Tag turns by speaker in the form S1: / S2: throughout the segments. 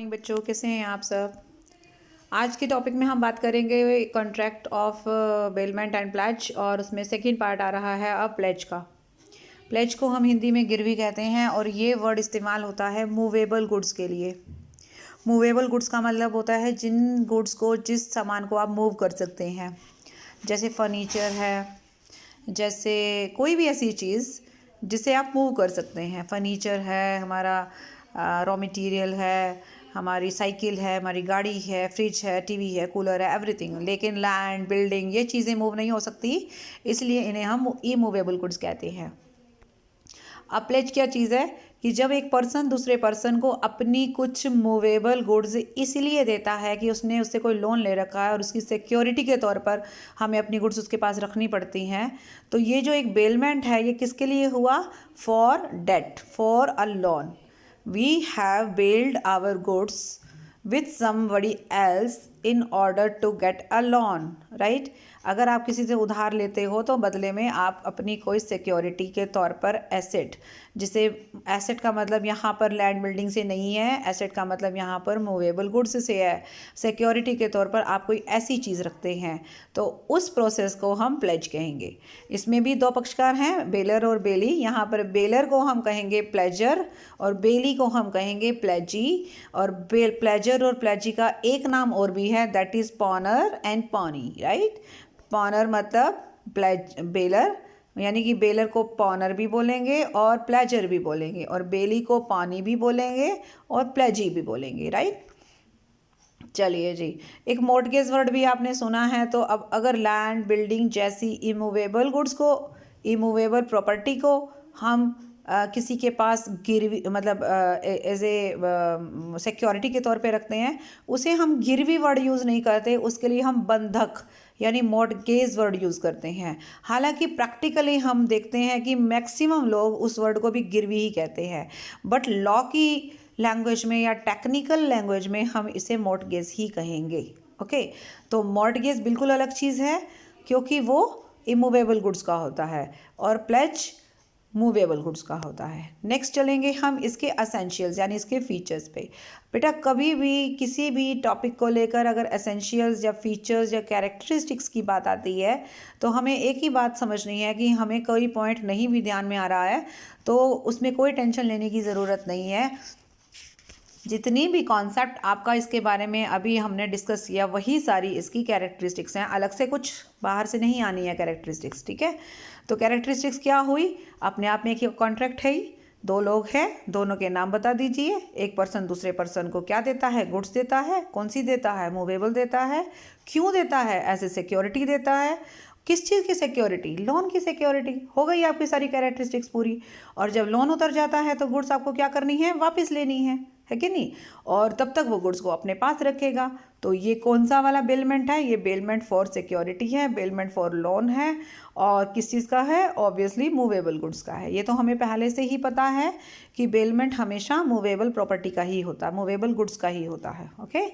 S1: बच्चों कैसे हैं आप सब। आज के टॉपिक में हम बात करेंगे contract of bailment and pledge, और उसमें सेकंड पार्ट आ रहा है अब प्लेज का। प्लेज को हम हिंदी में गिरवी कहते हैं, और ये वर्ड इस्तेमाल होता है मूवेबल गुड्स के लिए। मूवेबल गुड्स का मतलब होता है जिन गुड्स को, जिस सामान को आप मूव कर सकते हैं, जैसे फर्नीचर है, जैसे कोई भी ऐसी चीज़ जिसे आप मूव कर सकते हैं। फर्नीचर है, हमारा रॉ मटेरियल है, हमारी साइकिल है, हमारी गाड़ी है, फ्रिज है, टीवी है, कूलर है, एवरीथिंग। लेकिन लैंड, बिल्डिंग, ये चीज़ें मूव नहीं हो सकती, इसलिए इन्हें हम इमूवेबल गुड्स कहते हैं। अब प्लेज क्या चीज़ है कि जब एक पर्सन दूसरे पर्सन को अपनी कुछ मूवेबल गुड्स इसलिए देता है कि उसने उससे कोई लोन ले रखा है और उसकी सिक्योरिटी के तौर पर हमें अपनी गुड्स उसके पास रखनी पड़ती हैं। तो ये जो एक बेलमेंट है, ये किसके लिए हुआ? For debt, for a loan. We have bailed our goods with somebody else in order to get a loan, right. अगर आप किसी से उधार लेते हो तो बदले में आप अपनी कोई सिक्योरिटी के तौर पर एसेट, जिसे एसेट का मतलब यहाँ पर लैंड बिल्डिंग से नहीं है, एसेट का मतलब यहाँ पर मूवेबल गुड्स से है। सिक्योरिटी के तौर पर आप कोई ऐसी चीज़ रखते हैं, तो उस प्रोसेस को हम प्लेज कहेंगे। इसमें भी दो पक्षकार हैं, बेलर और बेली। यहाँ पर बेलर को हम कहेंगे प्लेजर और बेली को हम कहेंगे प्लेजी। और प्लेजर और प्लेजी का एक नाम और भी है, that is पॉनर and pony, right. पॉनर मतलब बेलर, यानी कि बेलर को पॉनर भी बोलेंगे और प्लेजर भी बोलेंगे, और बेली को पानी भी बोलेंगे और प्लेजी भी बोलेंगे, राइट। चलिए जी, एक मॉर्टगेज वर्ड भी आपने सुना है। तो अब अगर लैंड, बिल्डिंग जैसी इमूवेबल गुड्स को, इमूवेबल प्रॉपर्टी को हम किसी के पास गिरवी मतलब एज ए सिक्योरिटी के तौर पे रखते हैं, उसे हम गिरवी वर्ड यूज़ नहीं करते, उसके लिए हम बंधक यानी मॉर्टगेज वर्ड यूज़ करते हैं। हालांकि प्रैक्टिकली हम देखते हैं कि मैक्सिमम लोग उस वर्ड को भी गिरवी ही कहते हैं, बट लॉ की लैंग्वेज में या टेक्निकल लैंग्वेज में हम इसे मॉर्टगेज ही कहेंगे। ओके, तो मॉर्टगेज बिल्कुल अलग चीज़ है, क्योंकि वो इमूवेबल गुड्स का होता है और प्लेज मूवेबल गुड्स का होता है। नेक्स्ट चलेंगे हम इसके एसेंशियल्स यानी इसके फीचर्स पे। बेटा, कभी भी किसी भी टॉपिक को लेकर अगर एसेंशियल्स या फीचर्स या कैरेक्टरिस्टिक्स की बात आती है, तो हमें एक ही बात समझनी है कि हमें कोई पॉइंट नहीं भी ध्यान में आ रहा है तो उसमें कोई टेंशन लेने की ज़रूरत नहीं है। जितनी भी कॉन्सेप्ट आपका इसके बारे में अभी हमने डिस्कस किया, वही सारी इसकी कैरेक्टरिस्टिक्स हैं, अलग से कुछ बाहर से नहीं आनी है कैरेक्टरिस्टिक्स, ठीक है। तो कैरेक्टरिस्टिक्स क्या हुई? अपने आप में एक कॉन्ट्रैक्ट है ही, दो लोग हैं, दोनों के नाम बता दीजिए। एक पर्सन दूसरे पर्सन को क्या देता है? गुड्स देता है। कौन सी देता है? मूवेबल देता है। क्यों देता है? एज ए सिक्योरिटी देता है। किस चीज़ की सिक्योरिटी? लोन की सिक्योरिटी। हो गई आपकी सारी कैरेक्टरिस्टिक्स पूरी। और जब लोन उतर जाता है तो गुड्स आपको क्या करनी है? वापस लेनी है कि नहीं? और तब तक वो गुड्स को अपने पास रखेगा। तो ये कौन सा वाला बेलमेंट है? ये बेलमेंट फॉर सिक्योरिटी है, बेलमेंट फॉर लोन है। और किस चीज़ का है? ऑब्वियसली मूवेबल गुड्स का है। ये तो हमें पहले से ही पता है कि बेलमेंट हमेशा मूवेबल प्रॉपर्टी का ही होता है, मूवेबल गुड्स का ही होता है। ओके,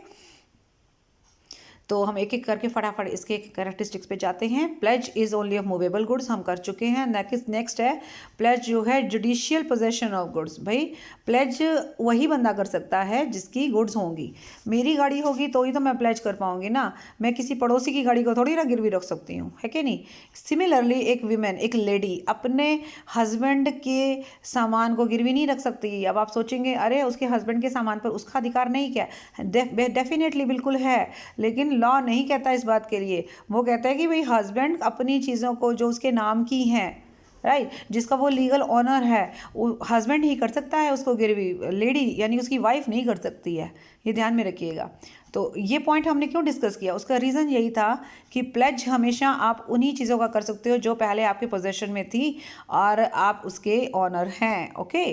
S1: तो हम एक एक करके फटाफट इसके कैरेक्टरिस्टिक्स पे जाते हैं। Pledge is only of movable goods हम कर चुके हैं। नेक्स्ट है प्लेज जो है जुडिशियल पोजेशन ऑफ गुड्स। भाई, प्लेज वही बंदा कर सकता है जिसकी गुड्स होंगी। मेरी गाड़ी होगी तो ही तो मैं प्लेज कर पाऊंगी ना, मैं किसी पड़ोसी की गाड़ी को थोड़ी ना गिरवी रख सकती हूँ, है कि नहीं। सिमिलरली एक विमेन, एक लेडी अपने हस्बैंड के सामान को गिरवी नहीं रख सकती। अब आप सोचेंगे अरे उसके हस्बैंड के सामान पर उसका अधिकार नहीं, क्या? डेफिनेटली बिल्कुल है, लेकिन लॉ नहीं कहता इस बात के लिए। वो कहता है कि भाई हस्बैंड अपनी चीज़ों को जो उसके नाम की हैं, राइट, जिसका वो लीगल ऑनर है, वो हस्बैंड ही कर सकता है उसको गिरवी, लेडी यानी उसकी वाइफ नहीं कर सकती है। ये ध्यान में रखिएगा। तो ये पॉइंट हमने क्यों डिस्कस किया? उसका रीज़न यही था कि प्लेज हमेशा आप उन्हीं चीज़ों का कर सकते हो जो पहले आपके पोजेशन में थी और आप उसके ऑनर हैं। Okay,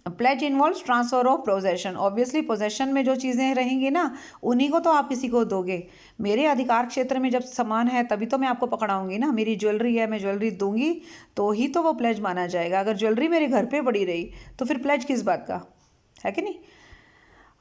S1: pledge involves transfer of possession. Obviously possession में जो चीज़ें रहेंगी ना, उन्हीं को तो आप किसी को दोगे। मेरे अधिकार क्षेत्र में जब सामान है तभी तो मैं आपको पकड़ाऊंगी ना। मेरी ज्वेलरी है, मैं ज्वेलरी दूंगी तो ही तो वो प्लेज माना जाएगा। अगर ज्वेलरी मेरे घर पे पड़ी रही तो फिर प्लेज किस बात का, है कि नहीं।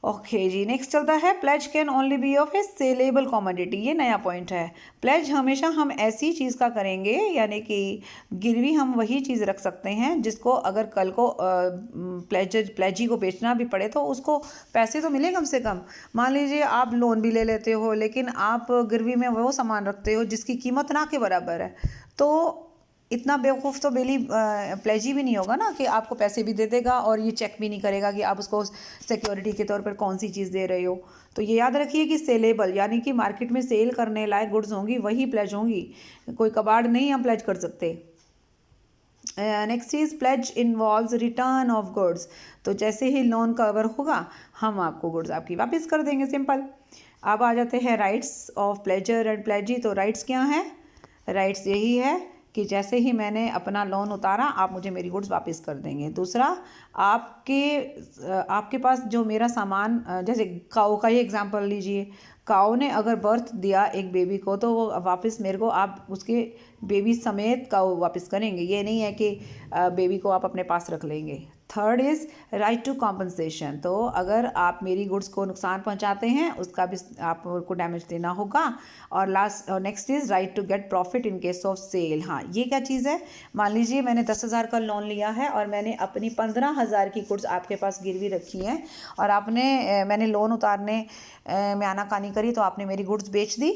S1: ओके जी, नेक्स्ट चलता है pledge can only be of a saleable commodity. ये नया पॉइंट है। प्लेज हमेशा हम ऐसी चीज़ का करेंगे, यानी कि गिरवी हम वही चीज़ रख सकते हैं जिसको अगर कल को प्लेजी को बेचना भी पड़े तो उसको पैसे तो मिले कम से कम। मान लीजिए आप लोन भी ले लेते हो लेकिन आप गिरवी में वो सामान रखते हो जिसकी कीमत ना के बराबर है, तो इतना बेवकूफ़ तो बेली प्लेजी भी नहीं होगा ना कि आपको पैसे भी दे देगा और ये चेक भी नहीं करेगा कि आप उसको सिक्योरिटी के तौर पर कौन सी चीज़ दे रहे हो। तो ये याद रखिए कि सेलेबल यानी कि मार्केट में सेल करने लायक गुड्स होंगी वही प्लेज होंगी, कोई कबाड़ नहीं हम प्लेज कर सकते। Next is pledge involves return of goods. तो जैसे ही लोन कवर होगा हम आपको गुड्स आपकी वापस कर देंगे, सिंपल। अब आ जाते हैं राइट्स ऑफ प्लेजर एंड प्लेजी। तो राइट्स क्या हैं? राइट्स यही है कि जैसे ही मैंने अपना लोन उतारा आप मुझे मेरी गुड्स वापस कर देंगे। दूसरा, आपके पास जो मेरा सामान, जैसे काऊ का ही एग्जांपल लीजिए। काऊ ने अगर बर्थ दिया एक बेबी को तो वो वापस मेरे को आप उसके बेबी समेत काऊ वापस करेंगे। ये नहीं है कि बेबी को आप अपने पास रख लेंगे। Third is right to compensation. तो अगर आप मेरी गुड्स को नुकसान पहुंचाते हैं उसका भी आपको डैमेज देना होगा। और next is right to get profit in case of sale. हाँ, ये क्या चीज़ है? मान लीजिए मैंने 10,000 का लोन लिया है और मैंने अपनी 15,000 की गुड्स आपके पास गिरवी रखी हैं और मैंने लोन उतारने में आनाकानी करी तो आपने मेरी गुड्स बेच दी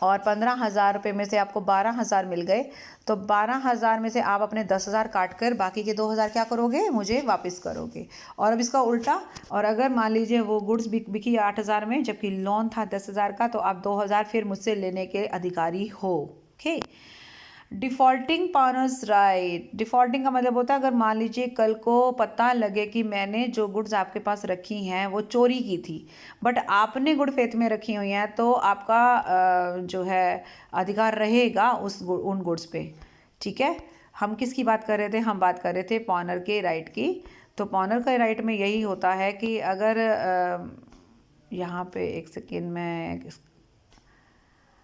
S1: और 15,000 रुपये में से आपको 12,000 मिल गए। तो 12,000 में से आप अपने 10,000 काट कर बाकी के 2,000 क्या करोगे? मुझे वापस करोगे। और अब इसका उल्टा, और अगर मान लीजिए वो गुड्स बिकी 8,000 में जबकि लोन था 10,000 का, तो आप 2,000 फिर मुझसे लेने के अधिकारी हो। Okay. Defaulting partners right. Defaulting का मतलब होता है अगर मान लीजिए कल को पता लगे कि मैंने जो गुड्स आपके पास रखी हैं वो चोरी की थी, बट आपने गुड फेथ में रखी हुई हैं, तो आपका जो है अधिकार रहेगा उन गुड्स पे। ठीक है। हम किसकी बात कर रहे थे? हम बात कर रहे थे पॉनर के राइट की। तो पॉनर के राइट में यही होता है कि अगर यहाँ पे एक सेकेंड में,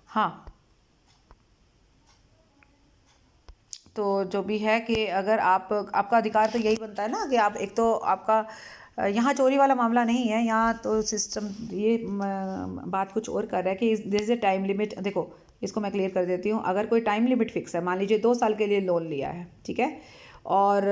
S1: हाँ, तो जो भी है कि अगर आपका अधिकार तो यही बनता है ना कि आप एक तो आपका यहाँ चोरी वाला मामला नहीं है, यहाँ तो सिस्टम ये बात कुछ और कर रहा है कि there is a time limit. देखो, इसको मैं क्लियर कर देती हूँ। अगर कोई टाइम लिमिट फिक्स है, मान लीजिए 2 साल के लिए लोन लिया है, ठीक है, और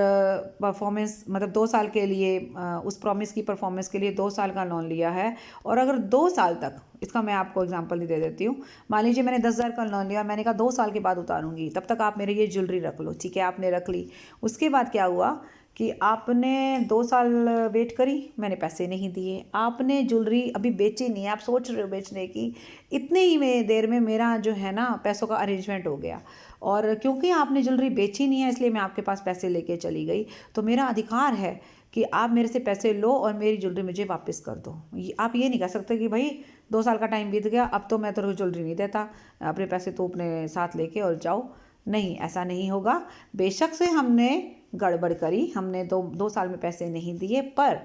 S1: परफॉर्मेंस मतलब 2 साल के लिए उस प्रॉमिस की परफॉर्मेंस के लिए 2 साल का लोन लिया है, और अगर 2 साल तक, इसका मैं आपको एग्जांपल दे देती हूँ। मान लीजिए मैंने 10,000 का लोन लिया और मैंने कहा 2 साल के बाद उतारूंगी, तब तक आप मेरे ये ज्वेलरी रख लो। ठीक है, आपने रख ली। उसके बाद क्या हुआ कि आपने 2 साल वेट करी, मैंने पैसे नहीं दिए, आपने ज्वेलरी अभी बेची नहीं है, आप सोच रहे हो बेचने की, इतने ही में देर में मेरा जो है ना पैसों का अरेंजमेंट हो गया, और क्योंकि आपने ज्वेलरी बेची नहीं है इसलिए मैं आपके पास पैसे लेके चली गई। तो मेरा अधिकार है कि आप मेरे से पैसे लो और मेरी ज्वेलरी मुझे वापस कर दो। आप ये नहीं कह सकते कि भाई 2 साल का टाइम बीत गया, अब तो मैं तेरे को ज्वेलरी नहीं देता, अपने पैसे तो अपने साथ लेके और जाओ। नहीं, ऐसा नहीं होगा। बेशक से हमने गड़बड़ करी, हमने 2 साल में पैसे नहीं दिए, पर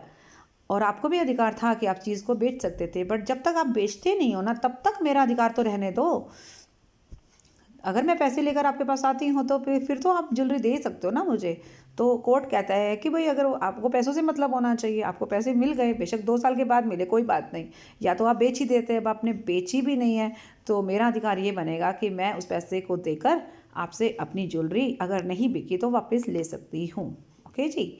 S1: और आपको भी अधिकार था कि आप चीज़ को बेच सकते थे, बट जब तक आप बेचते नहीं हो ना तब तक मेरा अधिकार तो रहने दो। अगर मैं पैसे लेकर आपके पास आती हूँ तो फिर तो आप ज्वेलरी दे सकते हो ना मुझे। तो कोर्ट कहता है कि भाई अगर आपको पैसों से मतलब होना चाहिए, आपको पैसे मिल गए, बेशक 2 साल के बाद मिले, कोई बात नहीं, या तो आप बेच ही देते। अब आपने बेची भी नहीं है तो मेरा अधिकार ये बनेगा कि मैं उस पैसे को देकर आपसे अपनी ज्वेलरी अगर नहीं बिकी तो वापस ले सकती हूँ। ओके जी।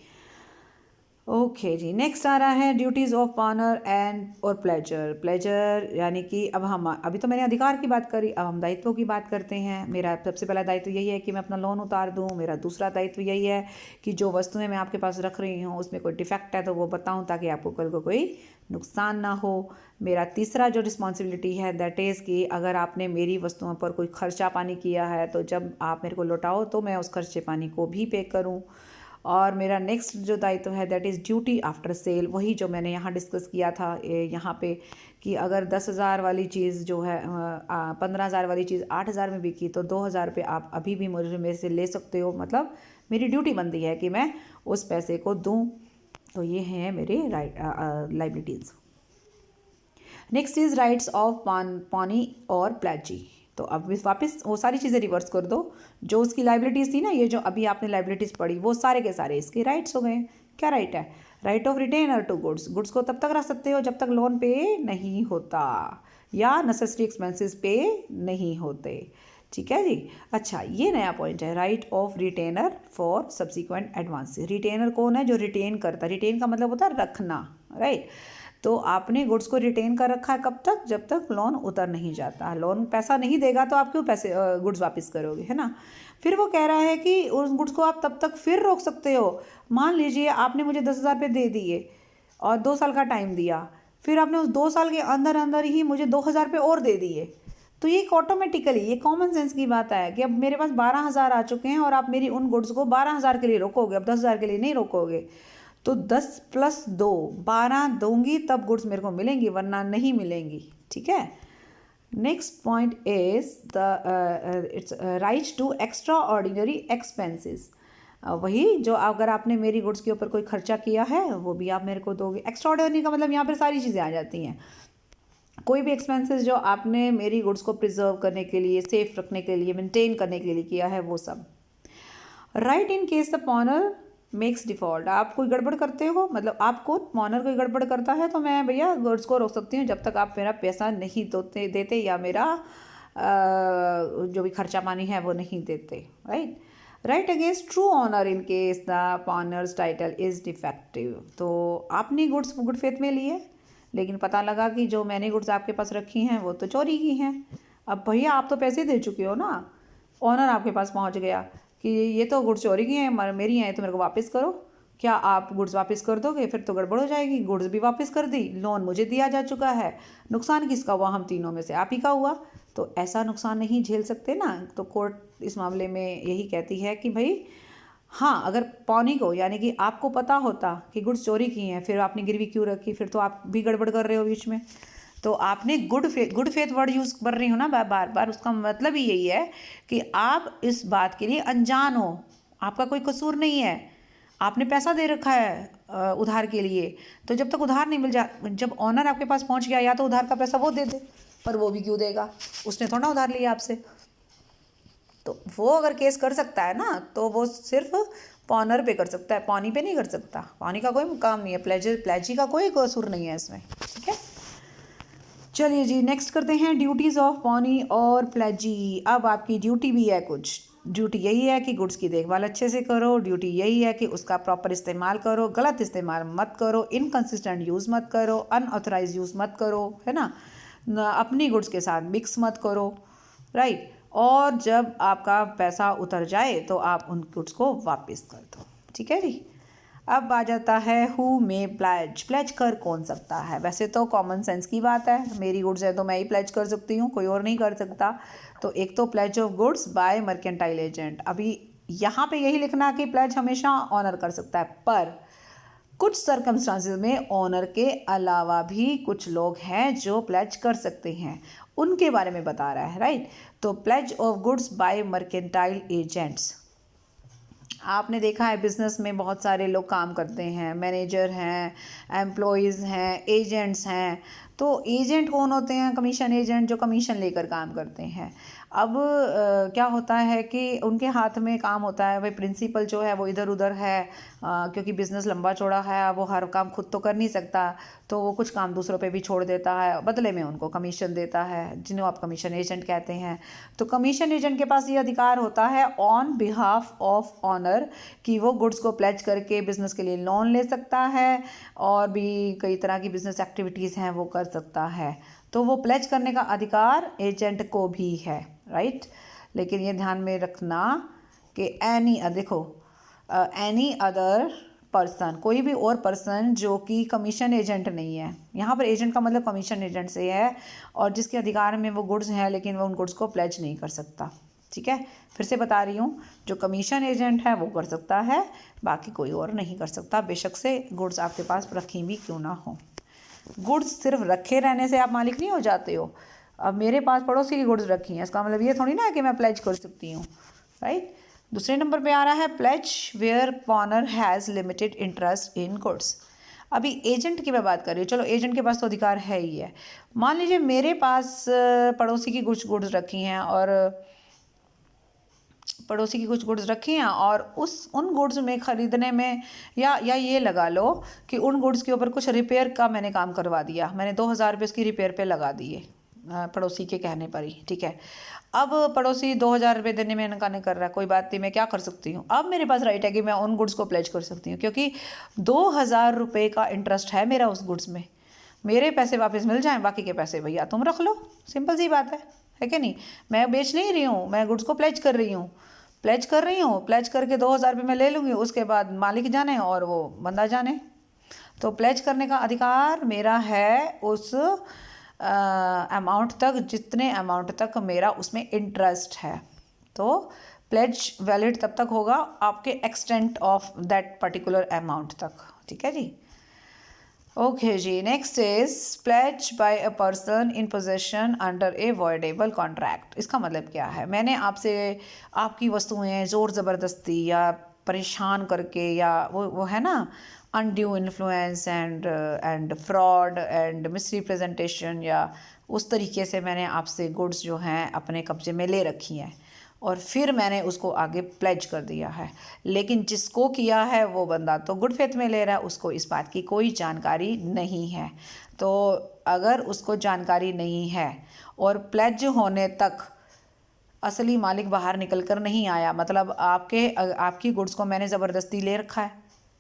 S1: ओके जी, नेक्स्ट आ रहा है ड्यूटीज़ ऑफ पार्टनर एंड और प्लेजर। प्लेजर यानी कि अब हम, अभी तो मैंने अधिकार की बात करी, अब हम दायित्वों की बात करते हैं। मेरा सबसे पहला दायित्व यही है कि मैं अपना लोन उतार दूं। मेरा दूसरा दायित्व यही है कि जो वस्तुएं मैं आपके पास रख रही हूँ उसमें कोई डिफेक्ट है तो वो बताऊँ ताकि आपको कल को कोई नुकसान ना हो। मेरा तीसरा जो रिस्पॉन्सिबिलिटी है दैट इज़ कि अगर आपने मेरी वस्तुओं पर कोई खर्चा पानी किया है तो जब आप मेरे को लौटाओ तो मैं उस खर्चे पानी को भी पे करूँ। और मेरा नेक्स्ट जो दायित्व है that is duty after sale, वही जो मैंने यहाँ डिस्कस किया था यहाँ पे कि अगर 10,000 वाली चीज़ जो है 15,000 वाली चीज़ 8,000 में बिकी तो 2,000 रुपये आप अभी भी मुझे मेरे से ले सकते हो, मतलब मेरी ड्यूटी बनती है कि मैं उस पैसे को दूँ। तो ये हैं मेरे liabilities. Next is rights of पानी और प्लेजी। तो अब वापस वो सारी चीज़ें रिवर्स कर दो, जो उसकी लाइबिलिटीज़ थी ना, ये जो अभी आपने लाइबिलिटीज़ पढ़ी वो सारे के सारे इसके राइट्स हो गए। क्या राइट है? Right of retainer to goods, goods को तब तक रख सकते हो जब तक लोन पे नहीं होता या नेसेसरी एक्सपेंसेस पे नहीं होते। ठीक है जी। अच्छा, ये नया पॉइंट है, right of retainer for subsequent advance. Retainer कौन है? जो रिटेन करता है। रिटेन का मतलब होता है रखना, राइट। तो आपने गुड्स को रिटेन कर रखा है कब तक? जब तक लोन उतर नहीं जाता। लोन पैसा नहीं देगा तो आप क्यों पैसे गुड्स वापस करोगे, है ना। फिर वो कह रहा है कि उस गुड्स को आप तब तक फिर रोक सकते हो। मान लीजिए आपने मुझे 10,000 रुपये दे दिए और 2 साल का टाइम दिया, फिर आपने उस 2 साल के अंदर अंदर ही मुझे 2,000 रुपये और दे दिए, तो ये एक ऑटोमेटिकली, ये कॉमन सेंस की बात है कि अब मेरे पास 12,000 आ चुके हैं और आप मेरी उन गुड्स को 12,000 के लिए रोकोगे, अब 10,000 के लिए नहीं रोकोगे। तो 10 + 2 12 दूंगी तब गुड्स मेरे को मिलेंगी, वरना नहीं मिलेंगी। ठीक है। Next point is the its right to extraordinary expenses. वही जो अगर आपने मेरी गुड्स के ऊपर कोई खर्चा किया है वो भी आप मेरे को दोगे। एक्स्ट्रा ऑर्डिनरी का मतलब यहाँ पर सारी चीज़ें आ जाती हैं। कोई भी एक्सपेंसेस जो आपने मेरी गुड्स को प्रिजर्व करने के लिए, सेफ रखने के लिए, मेंटेन करने के लिए किया है, वो सब। Right in case the पॉनर makes default. आप कोई गड़बड़ करते हो, मतलब आपको पॉनर कोई गड़बड़ करता है तो मैं भैया गुड्स को रोक सकती हूँ जब तक आप मेरा पैसा नहीं देते या मेरा जो भी खर्चा पानी है वो नहीं देते। Right. Right against true owner in case the pawner's title is defective. तो आपने गुड्स गुड फेथ में लिए, लेकिन पता लगा कि जो मैंने गुड्स आपके पास रखी हैं वो तो चोरी की हैं। अब भैया आप तो पैसे दे चुके हो ना, ऑनर आपके पास पहुंच गया कि ये तो गुड्स चोरी की हैं, मेरी हैं, तो मेरे को वापस करो। क्या आप गुड्स वापस कर दोगे? फिर तो गड़बड़ हो जाएगी। गुड्स भी वापस कर दी, लोन मुझे दिया जा चुका है, नुकसान किसका हुआ? हम तीनों में से आप ही का हुआ। तो ऐसा नुकसान नहीं झेल सकते ना। तो कोर्ट इस मामले में यही कहती है कि भाई हाँ, अगर पौनी को, यानी कि आपको पता होता कि गुड्स चोरी की हैं, फिर आपने गिरवी क्यों रखी? फिर तो आप भी गड़बड़ कर रहे हो बीच में। तो आपने गुड फेथ वर्ड यूज़ कर रही हो ना बार बार, उसका मतलब ही यही है कि आप इस बात के लिए अनजान हो, आपका कोई कसूर नहीं है, आपने पैसा दे रखा है उधार के लिए। तो जब तक उधार नहीं जब ऑनर आपके पास पहुंच गया, या तो उधार का पैसा वो दे दे, पर वो भी क्यों देगा? उसने थोड़ा उधार लिया आपसे। तो वो अगर केस कर सकता है ना, तो वो सिर्फ पॉनर पे कर सकता है, पॉनी पे नहीं कर सकता। पॉनी का कोई काम नहीं है, प्लेजी का कोई कसूर नहीं है इसमें। ठीक है। चलिए जी, नेक्स्ट करते हैं ड्यूटीज़ ऑफ पॉनी और प्लेजी। अब आपकी ड्यूटी भी है कुछ। ड्यूटी यही है कि गुड्स की देखभाल अच्छे से करो, ड्यूटी यही है कि उसका प्रॉपर इस्तेमाल करो, गलत इस्तेमाल मत करो, इनकन्सिस्टेंट यूज़ मत करो, अनऑथराइज यूज़ मत करो, है ना, अपनी गुड्स के साथ मिक्स मत करो। राइट। और जब आपका पैसा उतर जाए तो आप उन गुड्स को वापस कर दो। ठीक है जी। अब आ जाता है हु मे प्लेज। प्लेज कर कौन सकता है? वैसे तो कॉमन सेंस की बात है, मेरी गुड्स है तो मैं ही प्लेज कर सकती हूँ, कोई और नहीं कर सकता। तो एक तो pledge of goods by mercantile agent. अभी यहाँ पे यही लिखना कि प्लेज हमेशा ऑनर कर सकता है, पर कुछ सर्कमस्टांसेस में ऑनर के अलावा भी कुछ लोग हैं जो प्लेज कर सकते हैं, उनके बारे में बता रहा है। राइट। तो pledge of goods by mercantile agents. आपने देखा है बिजनेस में बहुत सारे लोग काम करते हैं, मैनेजर हैं, एम्प्लॉयज़ हैं, एजेंट्स हैं। तो एजेंट कौन होते हैं? कमीशन एजेंट, जो कमीशन लेकर काम करते हैं। अब क्या होता है कि उनके हाथ में काम होता है, भाई प्रिंसिपल जो है वो इधर उधर है, क्योंकि बिज़नेस लंबा चौड़ा है, वो हर काम खुद तो कर नहीं सकता, तो वो कुछ काम दूसरों पे भी छोड़ देता है, बदले में उनको कमीशन देता है, जिन्हें आप कमीशन एजेंट कहते हैं। तो कमीशन एजेंट के पास ये अधिकार होता है ऑन बिहाफ ऑफ ऑनर कि वो गुड्स को प्लेज करके बिज़नेस के लिए लोन ले सकता है, और भी कई तरह की बिज़नेस एक्टिविटीज़ हैं वो कर सकता है। तो वो प्लेज करने का अधिकार एजेंट को भी है। राइट। लेकिन ये ध्यान में रखना कि एनी अदर पर्सन, कोई भी और पर्सन जो कि कमीशन एजेंट नहीं है, यहाँ पर एजेंट का मतलब कमीशन एजेंट से है, और जिसके अधिकार में वो गुड्स हैं लेकिन वो उन गुड्स को प्लेज नहीं कर सकता। ठीक है। फिर से बता रही हूँ, जो कमीशन एजेंट है वो कर सकता है, बाकी कोई और नहीं कर सकता, बेशक से गुड्स आपके पास रखी भी क्यों ना हो। गुड्स सिर्फ रखे रहने से आप मालिक नहीं हो जाते हो। अब मेरे पास पड़ोसी की गुड्स रखी हैं, इसका मतलब ये थोड़ी ना है कि मैं प्लेज कर सकती हूँ। राइट। दूसरे नंबर पे आ रहा है pledge where pawnor has limited interest in goods. अभी एजेंट की मैं बात कर रही हूँ, चलो एजेंट के पास तो अधिकार है ही है। मान लीजिए मेरे पास पड़ोसी की कुछ गुड्स रखी हैं और पड़ोसी की कुछ गुड्स रखी हैं और उन गुड्स में ख़रीदने में या ये लगा लो कि उन गुड्स के ऊपर कुछ रिपेयर का मैंने काम करवा दिया, मैंने 2,000 रुपये उसकी रिपेयर पे लगा दिए पड़ोसी के कहने पर ही, ठीक है। अब पड़ोसी 2,000 रुपये देने में इनकार नहीं कर रहा है, कोई बात नहीं, मैं क्या कर सकती हूँ, अब मेरे पास राइट है कि मैं उन गुड्स को प्लेज कर सकती हूँ, क्योंकि 2,000 रुपये का इंटरेस्ट है मेरा उस गुड्स में। मेरे पैसे वापस मिल जाएं, बाकी के पैसे भैया तुम रख लो, सिंपल सी बात है कि नहीं। मैं बेच नहीं रही हूँ, मैं गुड्स को प्लेज कर रही हूँ, प्लेज करके 2,000 रुपये मैं ले लूँगी, उसके बाद मालिक जाने और वो बंदा जाने। तो प्लेज करने का अधिकार मेरा है उस अमाउंट तक, जितने अमाउंट तक मेरा उसमें इंटरेस्ट है। तो प्लेज वैलिड तब तक होगा आपके extent of that particular amount तक, ठीक है जी। ओके जी, next is pledge by a person in possession under a voidable contract. इसका मतलब क्या है, मैंने आपसे आपकी वस्तुएं ज़ोर ज़बरदस्ती या परेशान करके या वो है ना undue influence and fraud and misrepresentation, या उस तरीके से मैंने आपसे गुड्स जो हैं अपने कब्जे में ले रखी हैं और फिर मैंने उसको आगे प्लेज कर दिया है, लेकिन जिसको किया है वो बंदा तो गुड फेथ में ले रहा है, उसको इस बात की कोई जानकारी नहीं है। तो अगर उसको जानकारी नहीं है और प्लेज होने तक असली मालिक बाहर निकल कर नहीं आया, मतलब आपकी गुड्स को मैंने ज़बरदस्ती ले रखा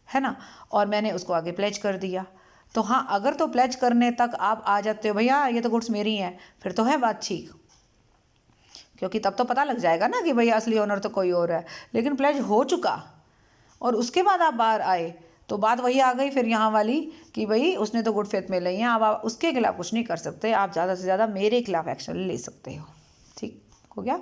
S1: है ना, और मैंने उसको आगे प्लेज कर दिया, तो हाँ, अगर तो प्लेज करने तक आप आ जाते हो भैया ये तो गुड्स मेरी हैं, फिर तो है बात ठीक, क्योंकि तब तो पता लग जाएगा ना कि भैया असली ओनर तो कोई और है। लेकिन प्लेज हो चुका और उसके बाद आप बाहर आए तो बात वही आ गई फिर यहाँ वाली कि भाई उसने तो गुड फेथ में ली हैं, अब आप उसके खिलाफ कुछ नहीं कर सकते, आप ज़्यादा से ज़्यादा मेरे खिलाफ एक्शन ले सकते हो, ठीक हो गया।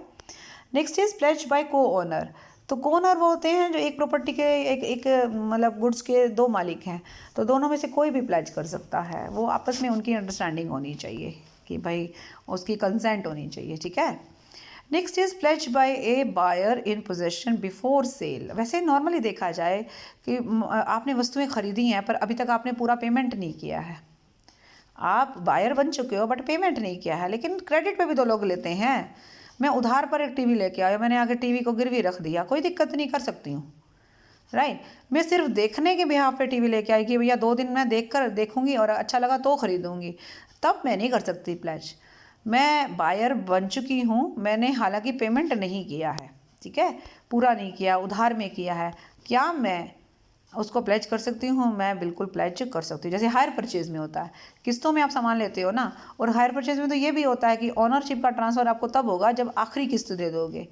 S1: नेक्स्ट इज प्लेज बाय को ओनर। तो को ओनर वो होते हैं जो एक प्रॉपर्टी के एक मतलब गुड्स के दो मालिक हैं, तो दोनों में से कोई भी प्लेज कर सकता है, वो आपस में उनकी अंडरस्टैंडिंग होनी चाहिए कि भाई उसकी कंसेंट होनी चाहिए, ठीक है। Next is pledge by a buyer in possession before sale. वैसे नॉर्मली देखा जाए कि आपने वस्तुएं खरीदी हैं पर अभी तक आपने पूरा पेमेंट नहीं किया है, आप बायर बन चुके हो बट पेमेंट नहीं किया है, लेकिन क्रेडिट पे भी तो लोग लेते हैं। मैं उधार पर एक टीवी लेके आया, मैंने आगे टीवी को गिरवी रख दिया, कोई दिक्कत नहीं, कर सकती हूँ, राइट। मैं सिर्फ देखने के बिहाफ पे टीवी लेके आई कि भैया 2 दिन मैं देखूंगी और अच्छा लगा तो खरीदूंगी, तब मैं नहीं कर सकती प्लेज। मैं बायर बन चुकी हूँ, मैंने हालांकि पेमेंट नहीं किया है, ठीक है, पूरा नहीं किया, उधार में किया है, क्या मैं उसको प्लेज कर सकती हूँ? मैं बिल्कुल प्लेज कर सकती हूँ। जैसे हायर परचेज में होता है, किस्तों में आप सामान लेते हो ना, और हायर परचेज में तो ये भी होता है कि ऑनरशिप का ट्रांसफ़र आपको तब होगा जब आखिरी किस्त दे दोगे।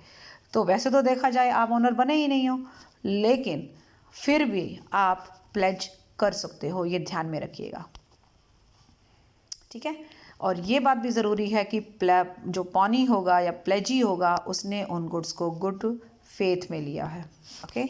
S1: तो वैसे तो देखा जाए आप ऑनर बने ही नहीं हो, लेकिन फिर भी आप प्लेज कर सकते हो, ये ध्यान में रखिएगा, ठीक है। और ये बात भी ज़रूरी है कि जो पॉनी होगा या प्लेजी होगा उसने उन गुड्स को गुड फेथ में लिया है, ओके।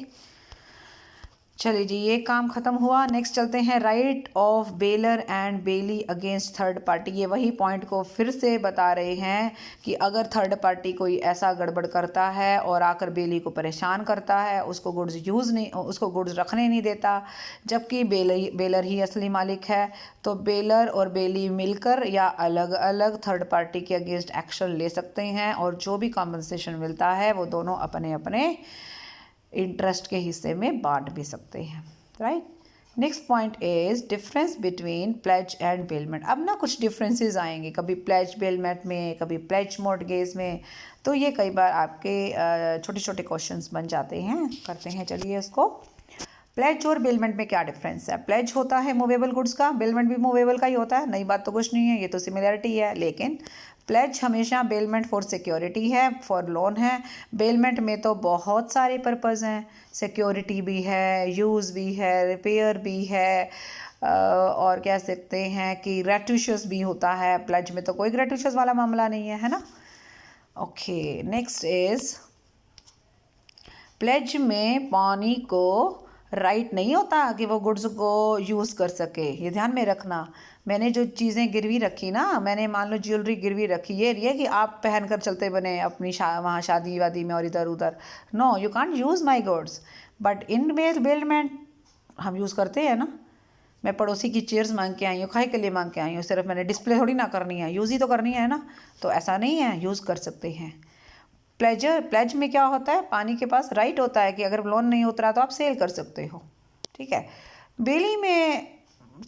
S1: चलिए जी, ये काम ख़त्म हुआ। नेक्स्ट चलते हैं right of bailor and bailee against third party. ये वही पॉइंट को फिर से बता रहे हैं कि अगर थर्ड पार्टी कोई ऐसा गड़बड़ करता है और आकर बेली को परेशान करता है, उसको गुड्स रखने नहीं देता, जबकि बेलर ही असली मालिक है, तो बेलर और बेली मिलकर या अलग अलग थर्ड पार्टी के अगेंस्ट एक्शन ले सकते हैं, और जो भी कॉम्पनसेशन मिलता है वो दोनों अपने अपने इंटरेस्ट के हिस्से में बांट भी सकते हैं, right. Next point is difference between plays and bailment. अब ना कुछ डिफरेंसेस आएंगे, कभी प्लेज बेलमेंट में, कभी प्लेज मॉर्टगेज में, तो ये कई बार आपके छोटे छोटे क्वेश्चंस बन जाते हैं। करते हैं चलिए इसको। प्लेज और बेलमेंट में क्या डिफरेंस है? प्लेज होता है मूवेबल गुड्स का, बेलमेंट भी मूवेबल का ही होता है, नई बात तो कुछ नहीं है, ये तो सिमिलरिटी है। लेकिन प्लेज हमेशा बेलमेंट फॉर सिक्योरिटी है, फॉर लोन है। बेलमेंट में तो बहुत सारे पर्पज़ हैं, सिक्योरिटी भी है, यूज़ भी है, रिपेयर भी है, और कह सकते हैं कि ग्रेट्यूशियस भी होता है। प्लेज में तो कोई ग्रेट्यूशियस वाला मामला नहीं है ना। ओके, नेक्स्ट इज प्लेज में पानी को राइट नहीं होता कि वो गुड्स को यूज़ कर सके, ये ध्यान में रखना। मैंने जो चीज़ें गिरवी रखी ना, मैंने मान लो ज्वेलरी गिरवी रखी, ये नहीं है कि आप पहन कर चलते बने अपनी वहाँ शादी वादी में और इधर उधर। No, you can't use my goods. But in bailment हम यूज़ करते हैं ना। मैं पड़ोसी की चेयर्स मांग के आई हूँ, खाए के लिए मांग के आई हूँ, सिर्फ मैंने डिस्प्ले थोड़ी ना करनी है, यूज़ ही तो करनी है ना। तो ऐसा नहीं है, यूज़ कर सकते हैं। प्लेज में क्या होता है, पानी के पास राइट होता है कि अगर लोन नहीं उतरा तो आप सेल कर सकते हो, ठीक है। बेली में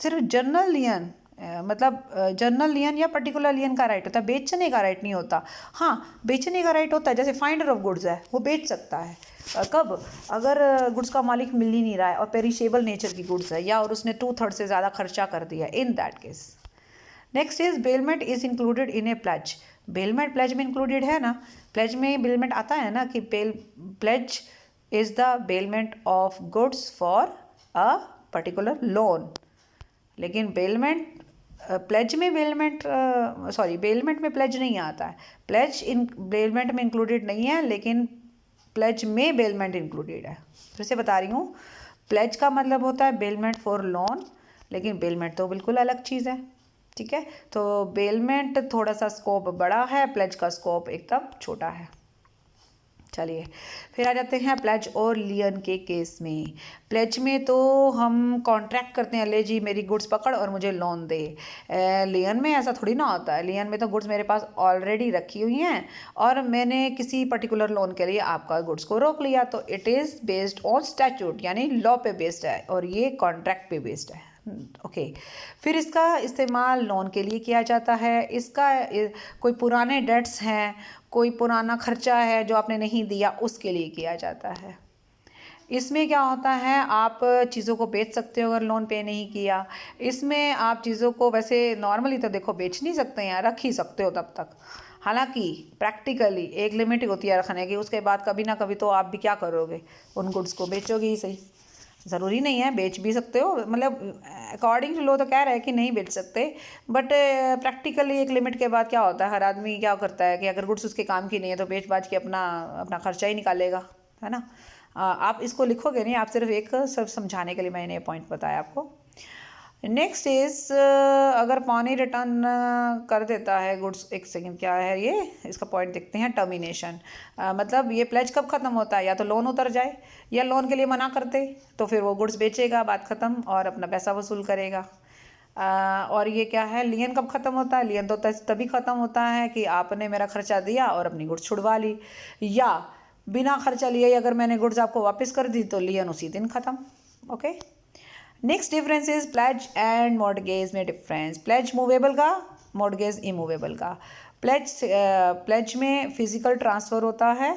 S1: सिर्फ जनरल लियन मतलब जनरल लियन या पर्टिकुलर लियन का राइट होता है, बेचने का राइट नहीं होता। हाँ, बेचने का राइट होता है, जैसे फाइंडर ऑफ गुड्स है, वो बेच सकता है। कब? अगर गुड्स का मालिक मिल ही नहीं रहा है और पेरिशेबल नेचर की गुड्स है, या और उसने 2/3 से ज़्यादा खर्चा कर दिया, in that case. Next is bailment is included in a pledge. Bailment pledge में इंक्लूडेड है ना, प्लेज में बेलमेंट आता है ना कि pledge is the bailment of goods for a particular loan. लेकिन बेलमेंट प्लेज में बेलमेंट में प्लेज नहीं आता है। प्लेज इन बेलमेंट में इंक्लूडेड नहीं है, लेकिन प्लेज में बेलमेंट इंक्लूडेड है। फिर से बता रही हूँ, प्लेज का मतलब होता है बेलमेंट फॉर लोन, लेकिन बेलमेंट तो बिल्कुल अलग चीज़ है, ठीक है। तो बेलमेंट थोड़ा सा स्कोप बड़ा है, प्लेज का स्कोप एकदम छोटा है। चलिए फिर आ जाते हैं प्लेज और लियन के केस में। प्लेज में तो हम कॉन्ट्रैक्ट करते हैं, ले जी मेरी गुड्स पकड़ और मुझे लोन दे। लियन में ऐसा थोड़ी ना होता है। लियन में तो गुड्स मेरे पास ऑलरेडी रखी हुई हैं और मैंने किसी पर्टिकुलर लोन के लिए आपका गुड्स को रोक लिया, तो it is based on statute, यानी लॉ पे बेस्ड है, और ये कॉन्ट्रैक्ट पे बेस्ड है। ओके फिर इसका इस्तेमाल लोन के लिए किया जाता है। इसका कोई पुराने डेट्स हैं, कोई पुराना खर्चा है जो आपने नहीं दिया, उसके लिए किया जाता है। इसमें क्या होता है, आप चीज़ों को बेच सकते हो अगर लोन पे नहीं किया। इसमें आप चीज़ों को वैसे नॉर्मली तो देखो बेच नहीं सकते हैं, रख ही सकते हो तब तक। हालांकि प्रैक्टिकली एक लिमिट होती है रखने की, उसके बाद कभी ना कभी तो आप भी क्या करोगे, उन गुड्स को बेचोगे ही सही। ज़रूरी नहीं है, बेच भी सकते हो, मतलब अकॉर्डिंग टू लॉ तो कह रहा है कि नहीं बेच सकते, बट प्रैक्टिकली एक लिमिट के बाद क्या होता है, हर आदमी क्या करता है कि अगर गुड्स उसके काम की नहीं है तो बेच बाच के अपना अपना खर्चा ही निकालेगा, है ना। आप इसको लिखोगे नहीं, आप सिर्फ एक सब समझाने के लिए मैंने ये पॉइंट बताया आपको। नेक्स्ट इज अगर पानी रिटर्न कर देता है गुड्स, एक सेकंड क्या है ये, इसका पॉइंट देखते हैं। टर्मिनेशन मतलब ये प्लेज कब ख़त्म होता है, या तो लोन उतर जाए या लोन के लिए मना करते, तो फिर वो गुड्स बेचेगा, बात ख़त्म, और अपना पैसा वसूल करेगा। और ये क्या है, लियन कब ख़त्म होता है, लियन तो तभी ख़त्म होता है कि आपने मेरा खर्चा दिया और अपनी गुड्स छुड़वा ली, या बिना खर्चा लिए अगर मैंने गुड्स आपको वापस कर दी तो लियन उसी दिन ख़त्म। Okay next difference is plays and mortgage में डिफरेंस। प्लेज मूवेबल का, मॉर्टगेज इमूवेबल का। प्लेज में फिजिकल ट्रांसफ़र होता है,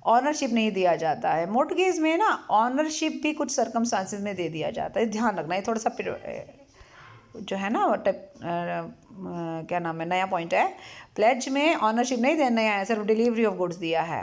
S1: ऑनरशिप नहीं दिया जाता है। मॉर्टगेज में ना ऑनरशिप भी कुछ सर्कमस्टांसेस में दे दिया जाता है, ध्यान रखना, ये थोड़ा सा जो है ना क्या नाम है, नया पॉइंट है। प्लेज में ऑनरशिप नहीं देना है, सिर्फ डिलीवरी ऑफ गुड्स दिया है।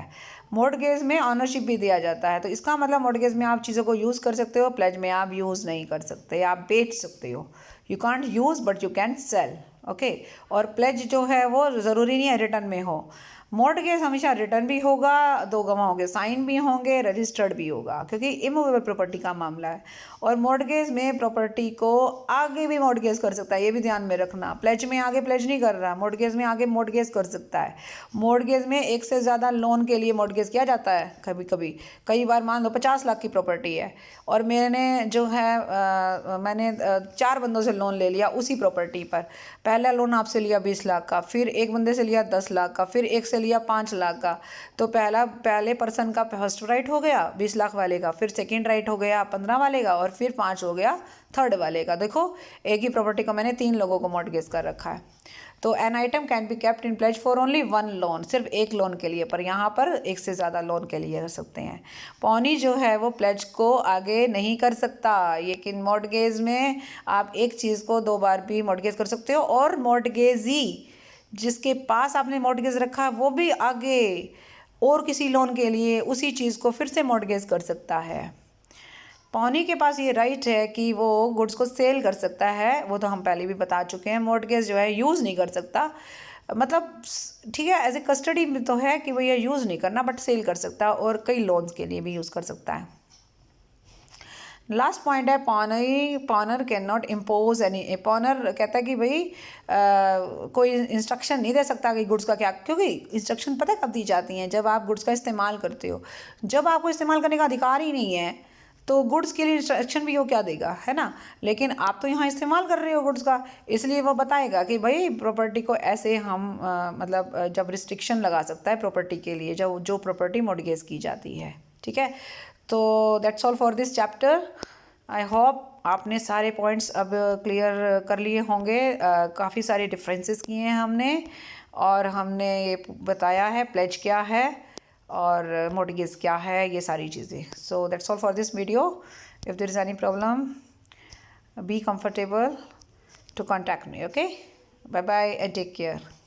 S1: मॉर्टगेज में ऑनरशिप भी दिया जाता है, तो इसका मतलब मॉर्टगेज में आप चीज़ों को यूज़ कर सकते हो, प्लेज में आप यूज़ नहीं कर सकते, आप बेच सकते हो। You can't use but you can sell. Okay और प्लेज जो है वो ज़रूरी नहीं है रिटर्न में हो। मॉर्टगेज हमेशा रिटर्न भी होगा, दो गवाह होंगे, साइन भी होंगे, रजिस्टर्ड भी होगा, क्योंकि इमूवेबल प्रॉपर्टी का मामला है। और मॉर्टगेज में प्रॉपर्टी को आगे भी मॉर्टगेज कर सकता है, ये भी ध्यान में रखना। प्लेज में आगे प्लेज नहीं कर रहा, मॉर्टगेज में आगे मॉर्टगेज कर सकता है। मॉर्टगेज में एक से ज़्यादा लोन के लिए मॉर्टगेज किया जाता है, कभी कभी, कई बार मान लो 50 लाख की प्रॉपर्टी है और मैंने जो है मैंने 4 बंदों से लोन ले लिया उसी प्रॉपर्टी पर। पहला लोन आपसे लिया 20 लाख का, फिर एक बंदे से लिया 10 लाख का, फिर एक से लिया 5 लाख का। तो पहले पर्सन का फर्स्ट राइट हो गया 20 लाख वाले का, फिर सेकंड राइट हो गया 15 वाले का, और फिर 5 हो गया थर्ड वाले का। देखो एक ही प्रॉपर्टी को मैंने 3 लोगों को मॉर्टगेज कर रखा है। तो an item can be kept in pledge for only 1 loan, सिर्फ एक लोन के लिए, पर यहाँ पर एक से ज़्यादा लोन के लिए कर सकते हैं। पौनी जो है वो प्लेज को आगे नहीं कर सकता, लेकिन मॉर्टगेज में आप एक चीज़ को 2 बार भी मॉर्टगेज कर सकते हो, और मॉर्टगेजी जिसके पास आपने मॉर्टगेज रखा वो भी आगे और किसी लोन के लिए उसी चीज़ को फिर से मॉर्टगेज कर सकता है। पौनी के पास ये राइट है कि वो गुड्स को सेल कर सकता है, वो तो हम पहले भी बता चुके हैं। मॉर्टगेज जो है यूज़ नहीं कर सकता, मतलब ठीक है एज ए कस्टडी में तो है कि वो ये यूज़ नहीं करना, बट सेल कर सकता है और कई लोन्स के लिए भी यूज़ कर सकता है। लास्ट पॉइंट है पॉनर कैन नॉट इम्पोज एनी। पॉनर कहता है कि भाई कोई इंस्ट्रक्शन नहीं दे सकता कि गुड्स का क्या, क्योंकि इंस्ट्रक्शन पता कब दी जाती हैं, जब आप गुड्स का इस्तेमाल करते हो। जब आपको इस्तेमाल करने का अधिकार ही नहीं है तो गुड्स के लिए इंस्ट्रक्शन भी वो क्या देगा, है ना। लेकिन आप तो यहाँ इस्तेमाल कर रहे हो गुड्स का, इसलिए वो बताएगा कि भाई प्रॉपर्टी को ऐसे हम मतलब जब रिस्ट्रिक्शन लगा सकता है प्रॉपर्टी के लिए, जो प्रॉपर्टी मॉर्गेज की जाती है, ठीक है। तो that's all for this chapter. I hope आपने सारे पॉइंट्स अब क्लियर कर लिए होंगे। काफ़ी सारे डिफरेंसेस किए हैं हमने, और हमने ये बताया है प्लेज क्या है और मॉर्गेज क्या है, ये सारी चीज़ें। So that's all for this video. If there is any problem, be comfortable to contact me. Okay, bye bye and take care.